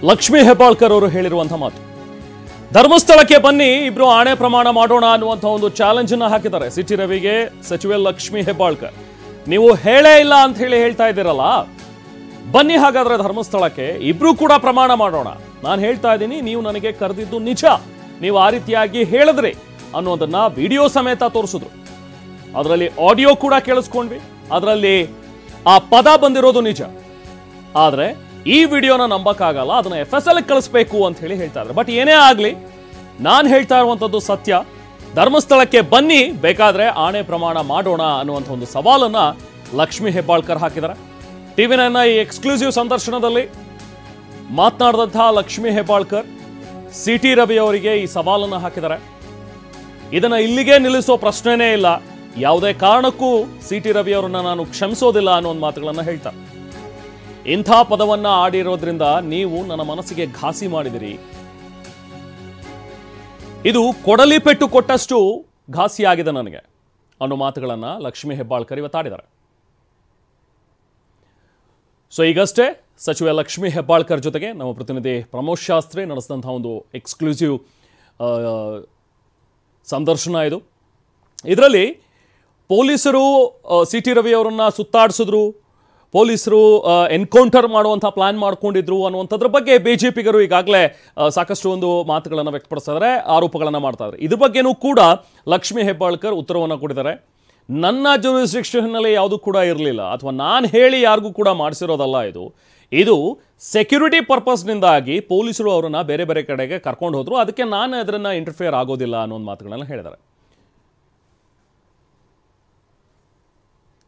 ಲಕ್ಷ್ಮೀ ಹೆಬ್ಬಾಳ್ಕರ್ ಅವರು ಹೇಳಿರುವಂತಹ ಮಾತು. ಧರ್ಮಸ್ಥಳಕ್ಕೆ ಬನ್ನಿ, ಇಬ್ರು ಆಣೆ ಪ್ರಮಾಣ ಮಾಡೋಣ ಅನ್ನುವಂಥ ಒಂದು ಚಾಲೆಂಜ್ ಅನ್ನು ಹಾಕಿದ್ದಾರೆ ಸಿಟಿ ರವಿಗೆ ಸಚಿವೆ ಲಕ್ಷ್ಮೀ ಹೆಬ್ಬಾಳ್ಕರ್. ನೀವು ಹೇಳೇ ಇಲ್ಲ ಅಂತ ಹೇಳ್ತಾ ಇದ್ದೀರಲ್ಲ, ಬನ್ನಿ ಹಾಗಾದ್ರೆ ಧರ್ಮಸ್ಥಳಕ್ಕೆ, ಇಬ್ರು ಕೂಡ ಪ್ರಮಾಣ ಮಾಡೋಣ. ನಾನು ಹೇಳ್ತಾ ಇದ್ದೀನಿ, ನೀವು ನನಗೆ ಕರೆದಿದ್ದು ನಿಜ, ನೀವು ಆ ರೀತಿಯಾಗಿ ಹೇಳಿದ್ರಿ ಅನ್ನೋದನ್ನ ವಿಡಿಯೋ ಸಮೇತ ತೋರಿಸಿದ್ರು. ಅದರಲ್ಲಿ ಆಡಿಯೋ ಕೂಡ ಕೇಳಿಸ್ಕೊಂಡ್ವಿ, ಅದರಲ್ಲಿ ಆ ಪದ ಬಂದಿರೋದು ನಿಜ. ಆದ್ರೆ ಈ ವಿಡಿಯೋನ ನಂಬಕ್ಕಾಗಲ್ಲ, ಅದನ್ನ FSL ಕಳಿಸ್ಬೇಕು ಅಂತ ಹೇಳ್ತಾ ಇದ್ದಾರೆ. ಬಟ್ ಏನೇ ಆಗ್ಲಿ, ನಾನು ಹೇಳ್ತಾ ಇರುವಂತದ್ದು ಸತ್ಯ. ಧರ್ಮಸ್ಥಳಕ್ಕೆ ಬನ್ನಿ, ಬೇಕಾದ್ರೆ ಆಣೆ ಪ್ರಮಾಣ ಮಾಡೋಣ ಅನ್ನುವಂಥ ಒಂದು ಸವಾಲನ್ನ ಲಕ್ಷ್ಮೀ ಹೆಬ್ಬಾಳ್ಕರ್ ಹಾಕಿದ್ದಾರೆ. TV9 ಈ ಎಕ್ಸ್ಕ್ಲೂಸಿವ್ ಸಂದರ್ಶನದಲ್ಲಿ ಮಾತನಾಡಿದಂತಹ ಲಕ್ಷ್ಮೀ ಹೆಬ್ಬಾಳ್ಕರ್ ಸಿಟಿ ರವಿ ಅವರಿಗೆ ಈ ಸವಾಲನ್ನು ಹಾಕಿದ್ದಾರೆ. ಇದನ್ನ ಇಲ್ಲಿಗೆ ನಿಲ್ಲಿಸೋ ಪ್ರಶ್ನೆನೇ ಇಲ್ಲ, ಯಾವುದೇ ಕಾರಣಕ್ಕೂ ಸಿಟಿ ರವಿ ಅವರನ್ನ ನಾನು ಕ್ಷಮಿಸೋದಿಲ್ಲ ಅನ್ನೋ ಒಂದು ಮಾತುಗಳನ್ನ ಹೇಳ್ತಾರೆ. ಇಂಥ ಪದವನ್ನ ಆಡಿರೋದ್ರಿಂದ ನೀವು ನನ್ನ ಮನಸ್ಸಿಗೆ ಘಾಸಿ ಮಾಡಿದಿರಿ, ಇದು ಕೊಡಲಿ ಪೆಟ್ಟು ಕೊಟ್ಟಷ್ಟು ಘಾಸಿಯಾಗಿದೆ ನನಗೆ ಅನ್ನೋ ಮಾತುಗಳನ್ನ ಲಕ್ಷ್ಮೀ ಹೆಬ್ಬಾಳ್ಕರ್ ಇವತ್ತಾಡಿದ್ದಾರೆ. ಸೊ ಈಗಷ್ಟೇ ಸಚಿವೆ ಲಕ್ಷ್ಮೀ ಹೆಬ್ಬಾಳ್ಕರ್ ಜೊತೆಗೆ ನಮ್ಮ ಪ್ರತಿನಿಧಿ ಪ್ರಮೋದ್ ಶಾಸ್ತ್ರಿ ನಡೆಸಿದಂತಹ ಒಂದು ಎಕ್ಸ್ಕ್ಲೂಸಿವ್ ಸಂದರ್ಶನ ಇದು. ಇದರಲ್ಲಿ ಪೊಲೀಸರು ಸಿಟಿ ರವಿ ಅವರನ್ನ ಸುತ್ತಾಡಿಸಿದ್ರು, ಪೊಲೀಸರು ಎನ್ಕೌಂಟರ್ ಮಾಡುವಂಥ ಪ್ಲಾನ್ ಮಾಡ್ಕೊಂಡಿದ್ರು ಅನ್ನುವಂಥದ್ರ ಬಗ್ಗೆ ಬಿಜೆಪಿಗರು ಈಗಾಗಲೇ ಸಾಕಷ್ಟು ಒಂದು ಮಾತುಗಳನ್ನು ವ್ಯಕ್ತಪಡಿಸ್ತಾ ಇದ್ದಾರೆ, ಆರೋಪಗಳನ್ನು ಮಾಡ್ತಾ ಇದ್ದಾರೆ. ಇದ್ರ ಬಗ್ಗೆನೂ ಕೂಡ ಲಕ್ಷ್ಮೀ ಹೆಬ್ಬಾಳ್ಕರ್ ಉತ್ತರವನ್ನು ಕೊಟ್ಟಿದ್ದಾರೆ. ನನ್ನ ಜೂರಿಸ್ಡಿಕ್ಷನ್ನಲ್ಲಿ ಯಾವುದೂ ಕೂಡ ಇರಲಿಲ್ಲ, ಅಥವಾ ನಾನು ಹೇಳಿ ಯಾರಿಗೂ ಕೂಡ ಮಾಡಿಸಿರೋದಲ್ಲ, ಇದು ಸೆಕ್ಯೂರಿಟಿ ಪರ್ಪಸ್ನಿಂದಾಗಿ ಪೊಲೀಸರು ಅವರನ್ನು ಬೇರೆ ಬೇರೆ ಕಡೆಗೆ ಕರ್ಕೊಂಡು ಹೋದ್ರು, ಅದಕ್ಕೆ ನಾನು ಅದನ್ನು ಇಂಟರ್ಫಿಯರ್ ಆಗೋದಿಲ್ಲ ಅನ್ನೋ ಒಂದು ಮಾತುಗಳನ್ನು ಹೇಳಿದ್ದಾರೆ.